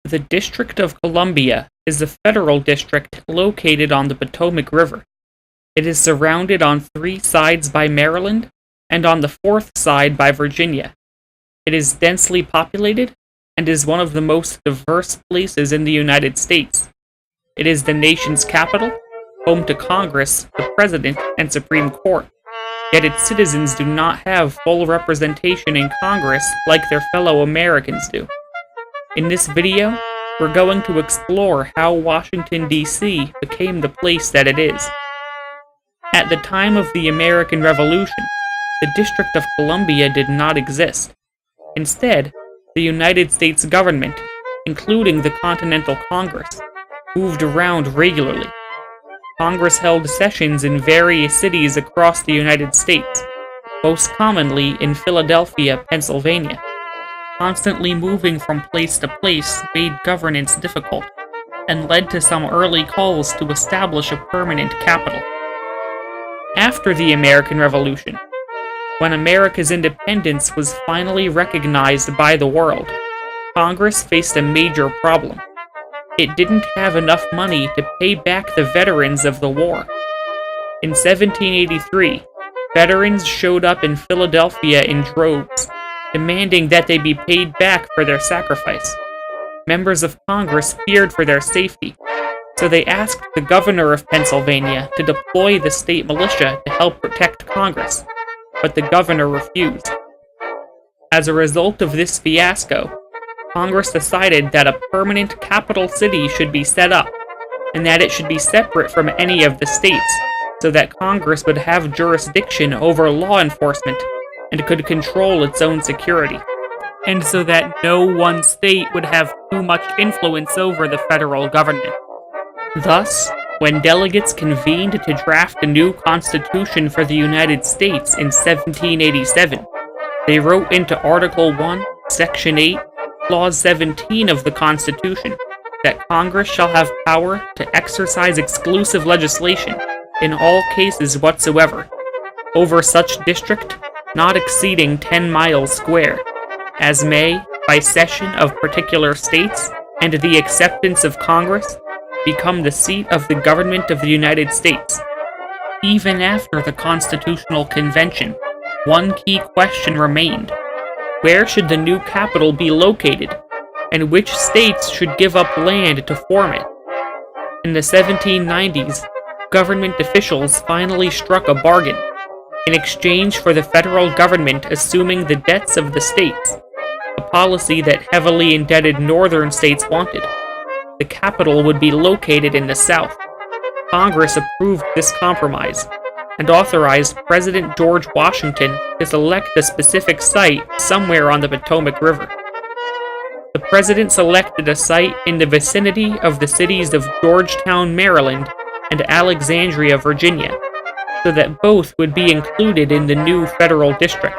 The District of Columbia is a federal district located on the Potomac River. It is surrounded on 3 sides by Maryland and on the 4th side by Virginia. It is densely populated and is one of the most diverse places in the United States. It is the nation's capital, home to Congress, the President, and Supreme Court. Yet its citizens do not have full representation in Congress like their fellow Americans do. In this video, we're going to explore how Washington, D.C. became the place that it is. At the time of the American Revolution, the District of Columbia did not exist. Instead, the United States government, including the Continental Congress, moved around regularly. Congress held sessions in various cities across the United States, most commonly in Philadelphia, Pennsylvania. Constantly moving from place to place made governance difficult, and led to some early calls to establish a permanent capital. After the American Revolution, when America's independence was finally recognized by the world, Congress faced a major problem. It didn't have enough money to pay back the veterans of the war. In 1783, veterans showed up in Philadelphia in droves, demanding that they be paid back for their sacrifice. Members of Congress feared for their safety, so they asked the governor of Pennsylvania to deploy the state militia to help protect Congress, but the governor refused. As a result of this fiasco, Congress decided that a permanent capital city should be set up, and that it should be separate from any of the states, so that Congress would have jurisdiction over law enforcement and could control its own security, and so that no one state would have too much influence over the federal government. Thus, when delegates convened to draft a new constitution for the United States in 1787, they wrote into Article 1, Section 8, Clause 17 of the Constitution, that Congress shall have power to exercise exclusive legislation in all cases whatsoever, over such district not exceeding 10 miles square, as may, by cession of particular states and the acceptance of Congress, become the seat of the government of the United States. Even after the Constitutional Convention, one key question remained. Where should the new capital be located, and which states should give up land to form it? In the 1790s, government officials finally struck a bargain. In exchange for the federal government assuming the debts of the states, a policy that heavily indebted northern states wanted, the capital would be located in the South. Congress approved this compromise, and authorized President George Washington to select a specific site somewhere on the Potomac River. The president selected a site in the vicinity of the cities of Georgetown, Maryland, and Alexandria, Virginia, so that both would be included in the new federal district.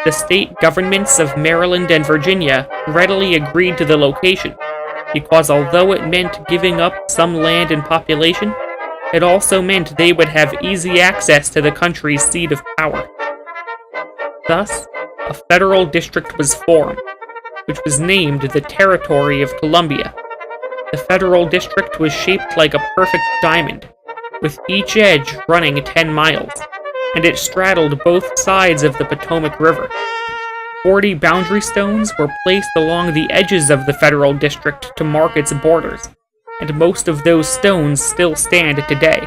The state governments of Maryland and Virginia readily agreed to the location, because although it meant giving up some land and population, it also meant they would have easy access to the country's seat of power. Thus, a federal district was formed, which was named the Territory of Columbia. The federal district was shaped like a perfect diamond, with each edge running 10 miles, and it straddled both sides of the Potomac River. 40 boundary stones were placed along the edges of the federal district to mark its borders, and most of those stones still stand today.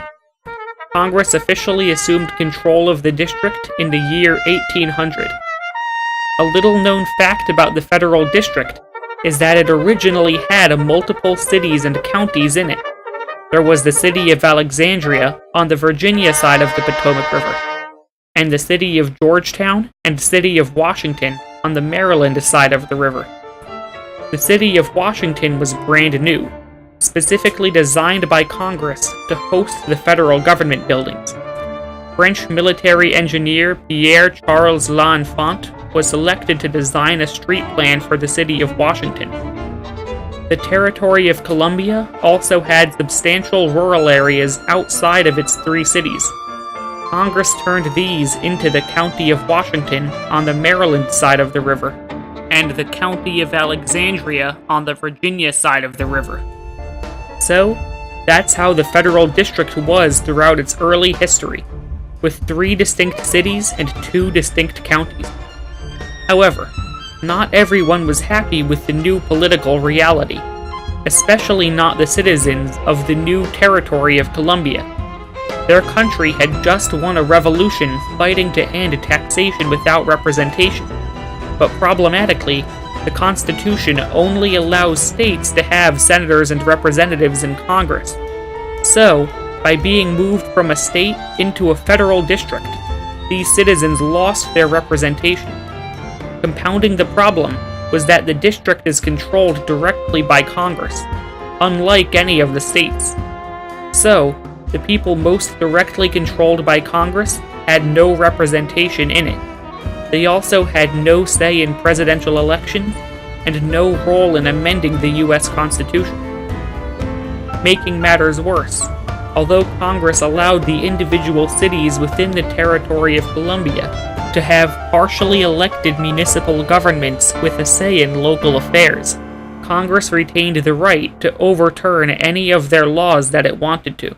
Congress officially assumed control of the district in the year 1800. A little-known fact about the federal district is that it originally had multiple cities and counties in it. There was the city of Alexandria on the Virginia side of the Potomac River, and the city of Georgetown and city of Washington on the Maryland side of the river. The city of Washington was brand new, specifically designed by Congress to host the federal government buildings. French military engineer Pierre-Charles L'Enfant was selected to design a street plan for the city of Washington. The Territory of Columbia also had substantial rural areas outside of its 3 cities. Congress turned these into the County of Washington on the Maryland side of the river, and the County of Alexandria on the Virginia side of the river. So, that's how the federal district was throughout its early history, with 3 distinct cities and 2 distinct counties. However, not everyone was happy with the new political reality, especially not the citizens of the new territory of Columbia. Their country had just won a revolution fighting to end taxation without representation, but problematically, the Constitution only allows states to have senators and representatives in Congress. So, by being moved from a state into a federal district, these citizens lost their representation. Compounding the problem was that the district is controlled directly by Congress, unlike any of the states. So, the people most directly controlled by Congress had no representation in it. They also had no say in presidential elections and no role in amending the U.S. Constitution. Making matters worse, although Congress allowed the individual cities within the territory of Columbia to have partially elected municipal governments with a say in local affairs, Congress retained the right to overturn any of their laws that it wanted to.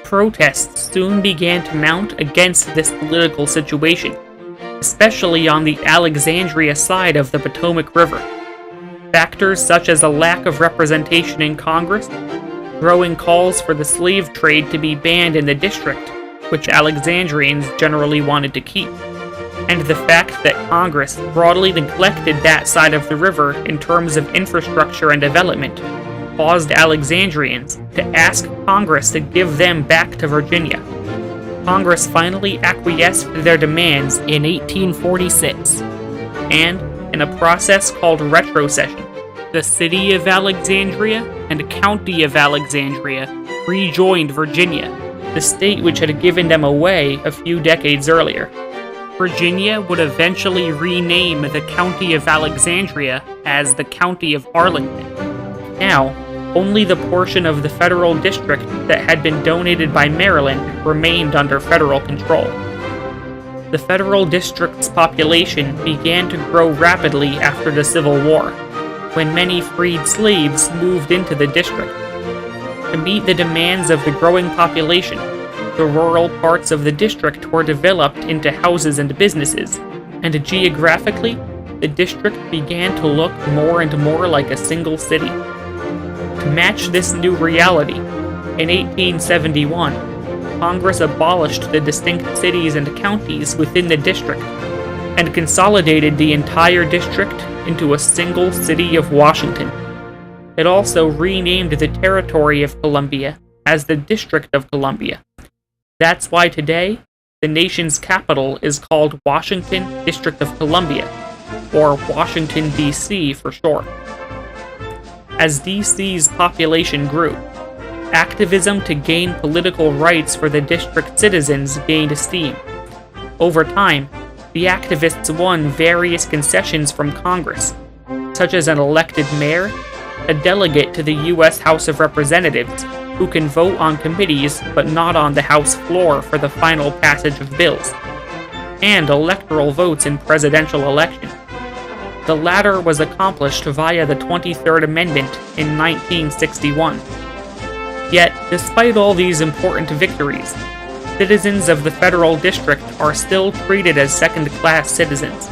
Protests soon began to mount against this political situation, especially on the Alexandria side of the Potomac River. Factors such as a lack of representation in Congress, growing calls for the slave trade to be banned in the district, which Alexandrians generally wanted to keep, and the fact that Congress broadly neglected that side of the river in terms of infrastructure and development, caused Alexandrians to ask Congress to give them back to Virginia. Congress finally acquiesced to their demands in 1846, and, in a process called retrocession, the city of Alexandria and county of Alexandria rejoined Virginia, the state which had given them away a few decades earlier. Virginia would eventually rename the county of Alexandria as the county of Arlington. Now, only the portion of the federal district that had been donated by Maryland remained under federal control. The federal district's population began to grow rapidly after the Civil War, when many freed slaves moved into the district. To meet the demands of the growing population, the rural parts of the district were developed into houses and businesses, and geographically, the district began to look more and more like a single city. To match this new reality, in 1871, Congress abolished the distinct cities and counties within the district and consolidated the entire district into a single city of Washington. It also renamed the territory of Columbia as the District of Columbia. That's why today, the nation's capital is called Washington, District of Columbia, or Washington, D.C. for short. As D.C.'s population grew, activism to gain political rights for the district citizens gained steam. Over time, the activists won various concessions from Congress, such as an elected mayor, a delegate to the U.S. House of Representatives, who can vote on committees but not on the House floor for the final passage of bills, and electoral votes in presidential elections. The latter was accomplished via the 23rd Amendment in 1961. Yet, despite all these important victories, citizens of the federal district are still treated as second-class citizens.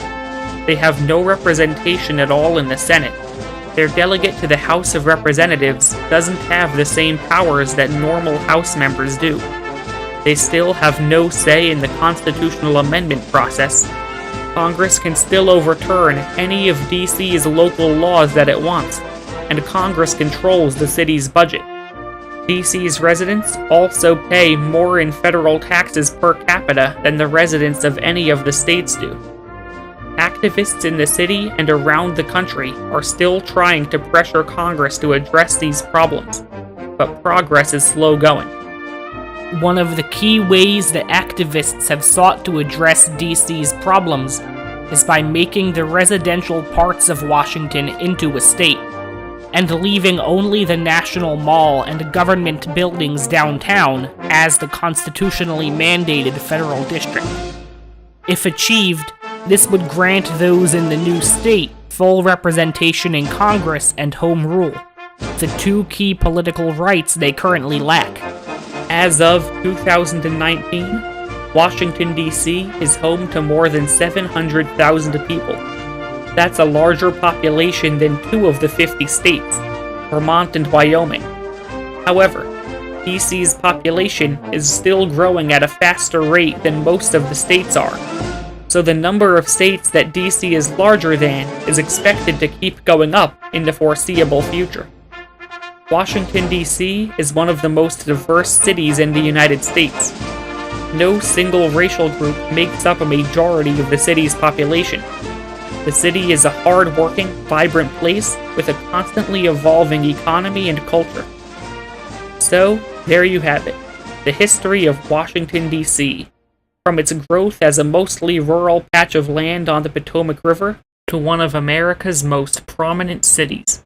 They have no representation at all in the Senate. Their delegate to the House of Representatives doesn't have the same powers that normal House members do. They still have no say in the constitutional amendment process. Congress can still overturn any of DC's local laws that it wants, and Congress controls the city's budget. DC's residents also pay more in federal taxes per capita than the residents of any of the states do. Activists in the city and around the country are still trying to pressure Congress to address these problems, but progress is slow going. One of the key ways that activists have sought to address DC's problems is by making the residential parts of Washington into a state, and leaving only the National Mall and government buildings downtown as the constitutionally mandated federal district. If achieved, This would grant those in the new state full representation in Congress and home rule, the two key political rights they currently lack. As of 2019, Washington, D.C. is home to more than 700,000 people. That's a larger population than 2 of the 50 states, Vermont and Wyoming. However, D.C.'s population is still growing at a faster rate than most of the states are, so the number of states that D.C. is larger than is expected to keep going up in the foreseeable future. Washington, D.C. is one of the most diverse cities in the United States. No single racial group makes up a majority of the city's population. The city is a hard-working, vibrant place with a constantly evolving economy and culture. So, there you have it, the history of Washington, D.C., from its growth as a mostly rural patch of land on the Potomac River to one of America's most prominent cities.